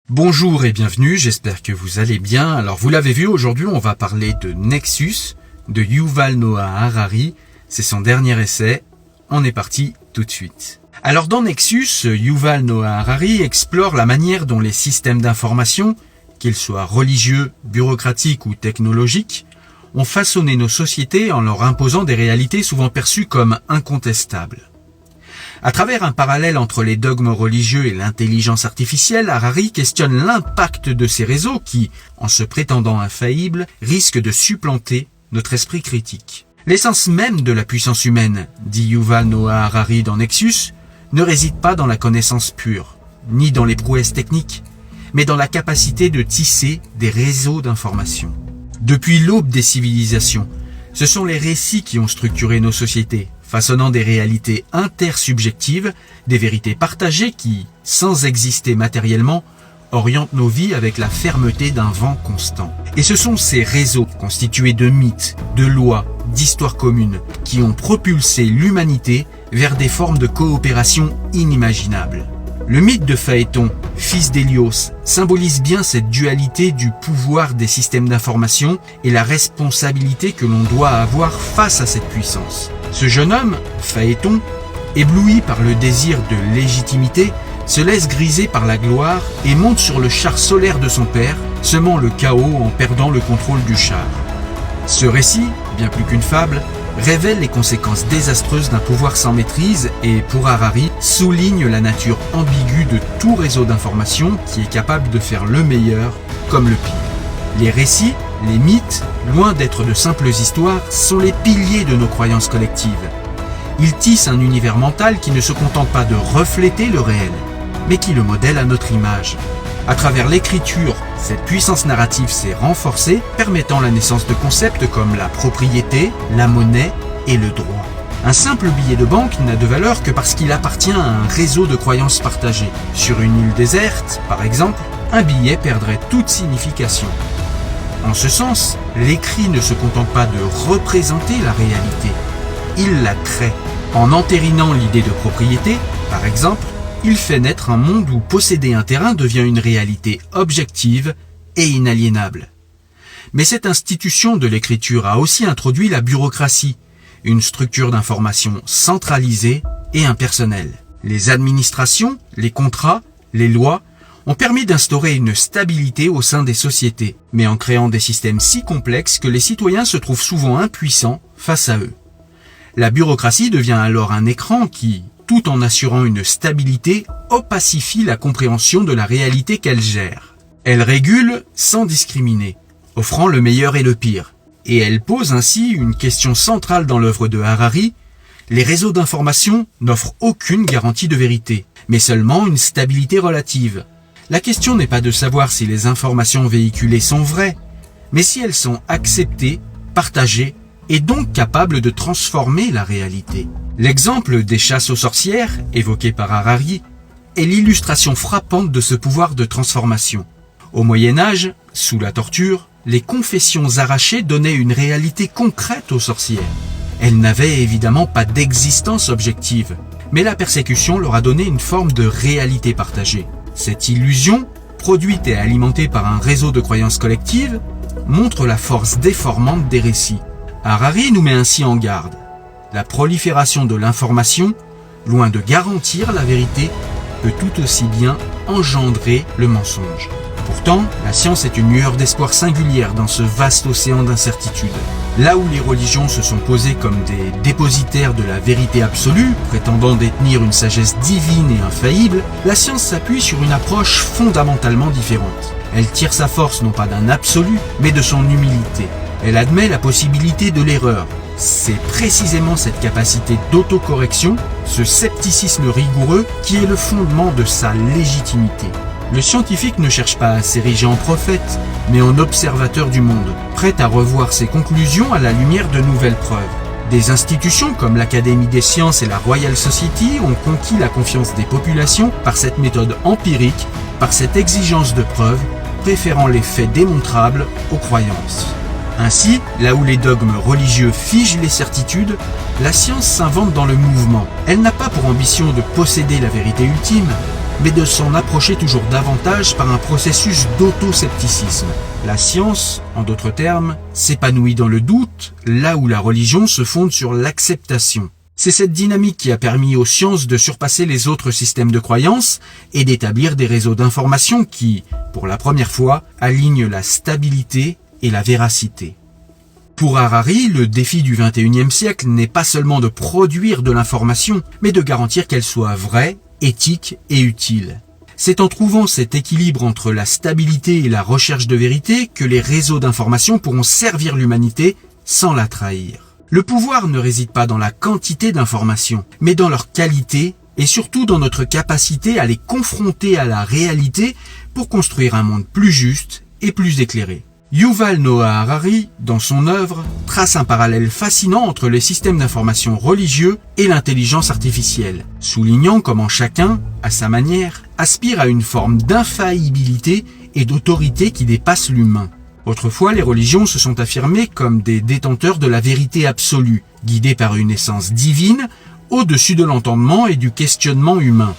Bonjour et bienvenue, j'espère que vous allez bien. Alors vous l'avez vu, aujourd'hui on va parler de Nexus, de Yuval Noah Harari. C'est son dernier essai. On est parti tout de suite. Alors dans Nexus, Yuval Noah Harari explore la manière dont les systèmes d'information, qu'ils soient religieux, bureaucratiques ou technologiques, ont façonné nos sociétés en leur imposant des réalités souvent perçues comme incontestables. À travers un parallèle entre les dogmes religieux et l'intelligence artificielle, Harari questionne l'impact de ces réseaux qui, en se prétendant infaillibles, risquent de supplanter notre esprit critique. L'essence même de la puissance humaine, dit Yuval Noah Harari dans Nexus, ne réside pas dans la connaissance pure, ni dans les prouesses techniques, mais dans la capacité de tisser des réseaux d'informations. Depuis l'aube des civilisations, ce sont les récits qui ont structuré nos sociétés, façonnant des réalités intersubjectives, des vérités partagées qui, sans exister matériellement, orientent nos vies avec la fermeté d'un vent constant. Et ce sont ces réseaux, constitués de mythes, de lois, d'histoires communes, qui ont propulsé l'humanité vers des formes de coopération inimaginables. Le mythe de Phaéton, fils d'Hélios, symbolise bien cette dualité du pouvoir des systèmes d'information et la responsabilité que l'on doit avoir face à cette puissance. Ce jeune homme, Phaéton, ébloui par le désir de légitimité, se laisse griser par la gloire et monte sur le char solaire de son père, semant le chaos en perdant le contrôle du char. Ce récit, bien plus qu'une fable, révèle les conséquences désastreuses d'un pouvoir sans maîtrise et, pour Harari, souligne la nature ambiguë de tout réseau d'information qui est capable de faire le meilleur comme le pire. Les récits, les mythes, loin d'être de simples histoires, sont les piliers de nos croyances collectives. Ils tissent un univers mental qui ne se contente pas de refléter le réel, mais qui le modèle à notre image. À travers l'écriture, cette puissance narrative s'est renforcée, permettant la naissance de concepts comme la propriété, la monnaie et le droit. Un simple billet de banque n'a de valeur que parce qu'il appartient à un réseau de croyances partagées. Sur une île déserte, par exemple, un billet perdrait toute signification. En ce sens, l'écrit ne se contente pas de représenter la réalité, il la crée. En entérinant l'idée de propriété, par exemple, il fait naître un monde où posséder un terrain devient une réalité objective et inaliénable. Mais cette institution de l'écriture a aussi introduit la bureaucratie, une structure d'information centralisée et impersonnelle. Les administrations, les contrats, les lois ont permis d'instaurer une stabilité au sein des sociétés, mais en créant des systèmes si complexes que les citoyens se trouvent souvent impuissants face à eux. La bureaucratie devient alors un écran qui, tout en assurant une stabilité, opacifie la compréhension de la réalité qu'elle gère. Elle régule sans discriminer, offrant le meilleur et le pire. Et elle pose ainsi une question centrale dans l'œuvre de Harari. Les réseaux d'information n'offrent aucune garantie de vérité, mais seulement une stabilité relative. La question n'est pas de savoir si les informations véhiculées sont vraies, mais si elles sont acceptées, partagées et donc capables de transformer la réalité. L'exemple des chasses aux sorcières, évoqué par Harari, est l'illustration frappante de ce pouvoir de transformation. Au Moyen-Âge, sous la torture, les confessions arrachées donnaient une réalité concrète aux sorcières. Elles n'avaient évidemment pas d'existence objective, mais la persécution leur a donné une forme de réalité partagée. Cette illusion, produite et alimentée par un réseau de croyances collectives, montre la force déformante des récits. Harari nous met ainsi en garde. La prolifération de l'information, loin de garantir la vérité, peut tout aussi bien engendrer le mensonge. Pourtant, la science est une lueur d'espoir singulière dans ce vaste océan d'incertitude. Là où les religions se sont posées comme des dépositaires de la vérité absolue, prétendant détenir une sagesse divine et infaillible, la science s'appuie sur une approche fondamentalement différente. Elle tire sa force non pas d'un absolu, mais de son humilité. Elle admet la possibilité de l'erreur. C'est précisément cette capacité d'autocorrection, ce scepticisme rigoureux, qui est le fondement de sa légitimité. Le scientifique ne cherche pas à s'ériger en prophète, mais en observateur du monde, prêt à revoir ses conclusions à la lumière de nouvelles preuves. Des institutions comme l'Académie des sciences et la Royal Society ont conquis la confiance des populations par cette méthode empirique, par cette exigence de preuves, préférant les faits démontrables aux croyances. Ainsi, là où les dogmes religieux figent les certitudes, la science s'invente dans le mouvement. Elle n'a pas pour ambition de posséder la vérité ultime, mais de s'en approcher toujours davantage par un processus d'auto-scepticisme. La science, en d'autres termes, s'épanouit dans le doute, là où la religion se fonde sur l'acceptation. C'est cette dynamique qui a permis aux sciences de surpasser les autres systèmes de croyances et d'établir des réseaux d'information qui, pour la première fois, alignent la stabilité et la véracité. Pour Harari, le défi du XXIe siècle n'est pas seulement de produire de l'information, mais de garantir qu'elle soit vraie, éthique et utile. C'est en trouvant cet équilibre entre la stabilité et la recherche de vérité que les réseaux d'information pourront servir l'humanité sans la trahir. Le pouvoir ne réside pas dans la quantité d'informations, mais dans leur qualité et surtout dans notre capacité à les confronter à la réalité pour construire un monde plus juste et plus éclairé. Yuval Noah Harari, dans son œuvre, trace un parallèle fascinant entre les systèmes d'information religieux et l'intelligence artificielle, soulignant comment chacun, à sa manière, aspire à une forme d'infaillibilité et d'autorité qui dépasse l'humain. Autrefois, les religions se sont affirmées comme des détenteurs de la vérité absolue, guidés par une essence divine, au-dessus de l'entendement et du questionnement humain.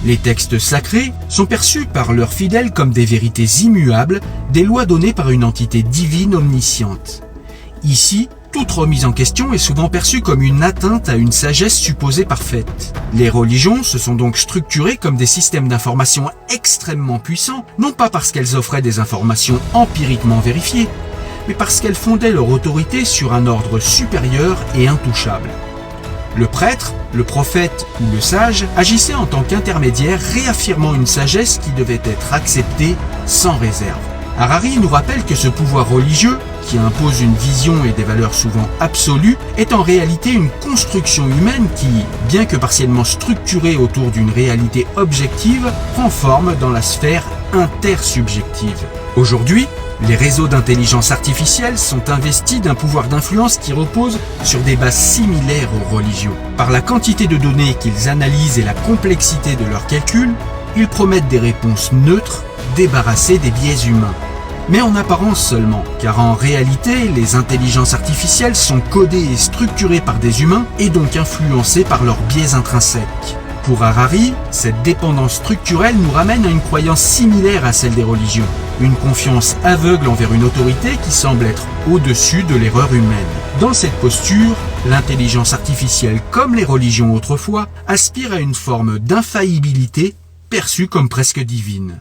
Les textes sacrés sont perçus par leurs fidèles comme des vérités immuables, des lois données par une entité divine omnisciente. Ici, toute remise en question est souvent perçue comme une atteinte à une sagesse supposée parfaite. Les religions se sont donc structurées comme des systèmes d'information extrêmement puissants, non pas parce qu'elles offraient des informations empiriquement vérifiées, mais parce qu'elles fondaient leur autorité sur un ordre supérieur et intouchable. Le prêtre, le prophète ou le sage agissaient en tant qu'intermédiaire, réaffirmant une sagesse qui devait être acceptée sans réserve. Harari nous rappelle que ce pouvoir religieux, qui impose une vision et des valeurs souvent absolues, est en réalité une construction humaine qui, bien que partiellement structurée autour d'une réalité objective, prend forme dans la sphère intersubjective. Aujourd'hui, les réseaux d'intelligence artificielle sont investis d'un pouvoir d'influence qui repose sur des bases similaires aux religions. Par la quantité de données qu'ils analysent et la complexité de leurs calculs, ils promettent des réponses neutres, débarrassées des biais humains. Mais en apparence seulement, car en réalité, les intelligences artificielles sont codées et structurées par des humains et donc influencées par leurs biais intrinsèques. Pour Harari, cette dépendance structurelle nous ramène à une croyance similaire à celle des religions, une confiance aveugle envers une autorité qui semble être au-dessus de l'erreur humaine. Dans cette posture, l'intelligence artificielle, comme les religions autrefois, aspire à une forme d'infaillibilité perçue comme presque divine.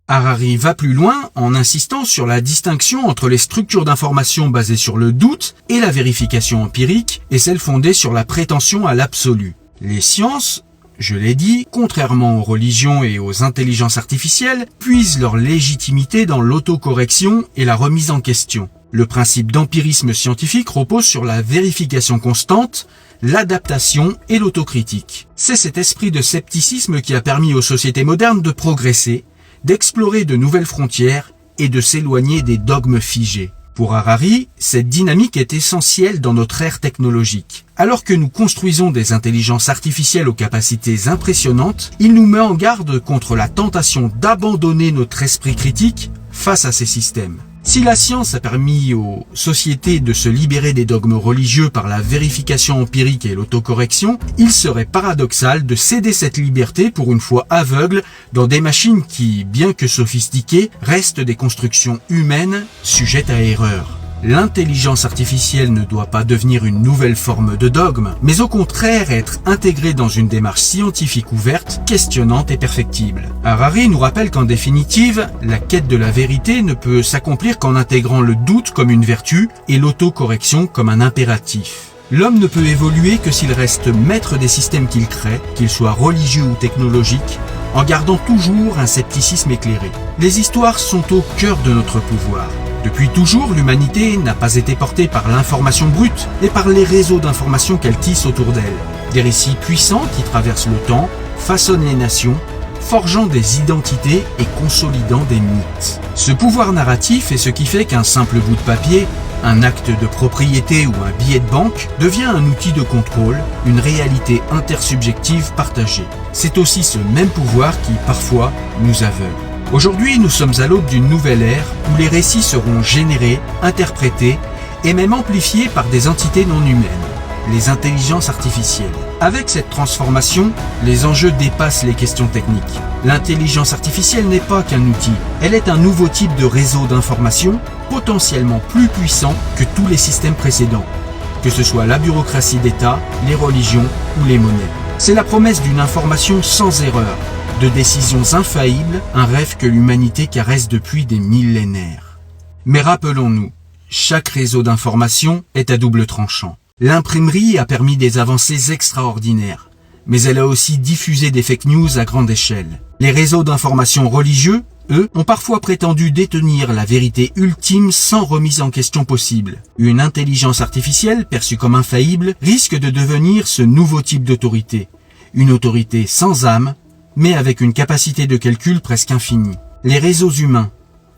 Harari va plus loin en insistant sur la distinction entre les structures d'information basées sur le doute et la vérification empirique et celles fondées sur la prétention à l'absolu. Les sciences, je l'ai dit, contrairement aux religions et aux intelligences artificielles, puisent leur légitimité dans l'autocorrection et la remise en question. Le principe d'empirisme scientifique repose sur la vérification constante, l'adaptation et l'autocritique. C'est cet esprit de scepticisme qui a permis aux sociétés modernes de progresser, d'explorer de nouvelles frontières et de s'éloigner des dogmes figés. Pour Harari, cette dynamique est essentielle dans notre ère technologique. Alors que nous construisons des intelligences artificielles aux capacités impressionnantes, il nous met en garde contre la tentation d'abandonner notre esprit critique face à ces systèmes. Si la science a permis aux sociétés de se libérer des dogmes religieux par la vérification empirique et l'autocorrection, il serait paradoxal de céder cette liberté pour une foi aveugle dans des machines qui, bien que sophistiquées, restent des constructions humaines sujettes à erreur. L'intelligence artificielle ne doit pas devenir une nouvelle forme de dogme, mais au contraire être intégrée dans une démarche scientifique ouverte, questionnante et perfectible. Harari nous rappelle qu'en définitive, la quête de la vérité ne peut s'accomplir qu'en intégrant le doute comme une vertu et l'autocorrection comme un impératif. L'homme ne peut évoluer que s'il reste maître des systèmes qu'il crée, qu'ils soient religieux ou technologiques, en gardant toujours un scepticisme éclairé. Les histoires sont au cœur de notre pouvoir. Depuis toujours, l'humanité n'a pas été portée par l'information brute, mais par les réseaux d'information qu'elle tisse autour d'elle. Des récits puissants qui traversent le temps, façonnent les nations, forgeant des identités et consolidant des mythes. Ce pouvoir narratif est ce qui fait qu'un simple bout de papier, un acte de propriété ou un billet de banque devient un outil de contrôle, une réalité intersubjective partagée. C'est aussi ce même pouvoir qui, parfois, nous aveugle. Aujourd'hui, nous sommes à l'aube d'une nouvelle ère où les récits seront générés, interprétés et même amplifiés par des entités non humaines. les intelligences artificielles. Avec cette transformation, les enjeux dépassent les questions techniques. L'intelligence artificielle n'est pas qu'un outil, elle est un nouveau type de réseau d'information potentiellement plus puissant que tous les systèmes précédents, que ce soit la bureaucratie d'État, les religions ou les monnaies. C'est la promesse d'une information sans erreur, de décisions infaillibles, un rêve que l'humanité caresse depuis des millénaires. Mais rappelons-nous, chaque réseau d'information est à double tranchant. L'imprimerie a permis des avancées extraordinaires, mais elle a aussi diffusé des fake news à grande échelle. Les réseaux d'information religieux, eux, ont parfois prétendu détenir la vérité ultime sans remise en question possible. Une intelligence artificielle, perçue comme infaillible, risque de devenir ce nouveau type d'autorité. Une autorité sans âme, mais avec une capacité de calcul presque infinie. Les réseaux humains,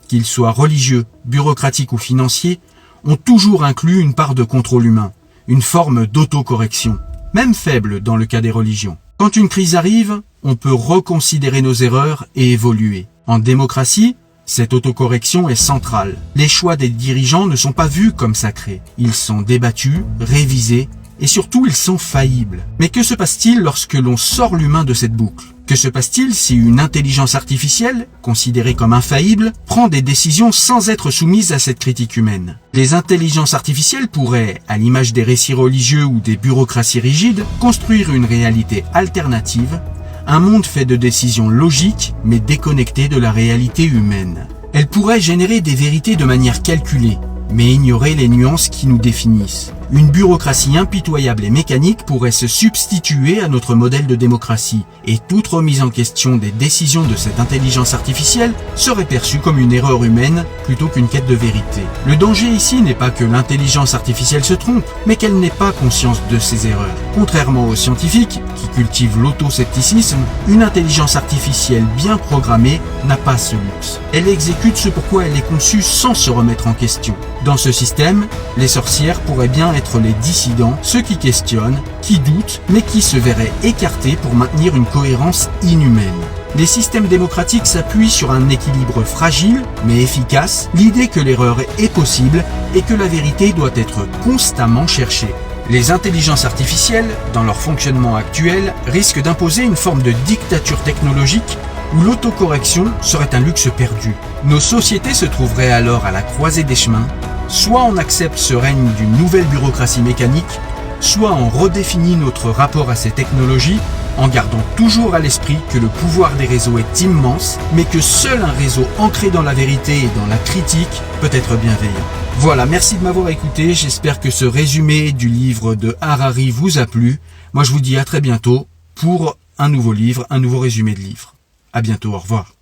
qu'ils soient religieux, bureaucratiques ou financiers, ont toujours inclus une part de contrôle humain, une forme d'autocorrection, même faible dans le cas des religions. Quand une crise arrive, on peut reconsidérer nos erreurs et évoluer. En démocratie, cette autocorrection est centrale. Les choix des dirigeants ne sont pas vus comme sacrés. Ils sont débattus, révisés, et surtout ils sont faillibles. Mais que se passe-t-il lorsque l'on sort l'humain de cette boucle ? Que se passe-t-il si une intelligence artificielle, considérée comme infaillible, prend des décisions sans être soumise à cette critique humaine ? Les intelligences artificielles pourraient, à l'image des récits religieux ou des bureaucraties rigides, construire une réalité alternative, un monde fait de décisions logiques mais déconnectées de la réalité humaine. Elles pourraient générer des vérités de manière calculée, mais ignorer les nuances qui nous définissent. Une bureaucratie impitoyable et mécanique pourrait se substituer à notre modèle de démocratie, et toute remise en question des décisions de cette intelligence artificielle serait perçue comme une erreur humaine plutôt qu'une quête de vérité. Le danger ici n'est pas que l'intelligence artificielle se trompe, mais qu'elle n'ait pas conscience de ses erreurs. Contrairement aux scientifiques, qui cultivent l'auto-scepticisme, une intelligence artificielle bien programmée n'a pas ce luxe. Elle exécute ce pourquoi elle est conçue sans se remettre en question. Dans ce système, les sorcières pourraient bien être les dissidents, ceux qui questionnent, qui doutent, mais qui se verraient écartés pour maintenir une cohérence inhumaine. Les systèmes démocratiques s'appuient sur un équilibre fragile, mais efficace, l'idée que l'erreur est possible et que la vérité doit être constamment cherchée. Les intelligences artificielles, dans leur fonctionnement actuel, risquent d'imposer une forme de dictature technologique où l'autocorrection serait un luxe perdu. Nos sociétés se trouveraient alors à la croisée des chemins. Soit on accepte ce règne d'une nouvelle bureaucratie mécanique, soit on redéfinit notre rapport à ces technologies en gardant toujours à l'esprit que le pouvoir des réseaux est immense, mais que seul un réseau ancré dans la vérité et dans la critique peut être bienveillant. Voilà, merci de m'avoir écouté, j'espère que ce résumé du livre de Harari vous a plu. Moi je vous dis à très bientôt pour un nouveau livre, un nouveau résumé de livre. À bientôt, au revoir.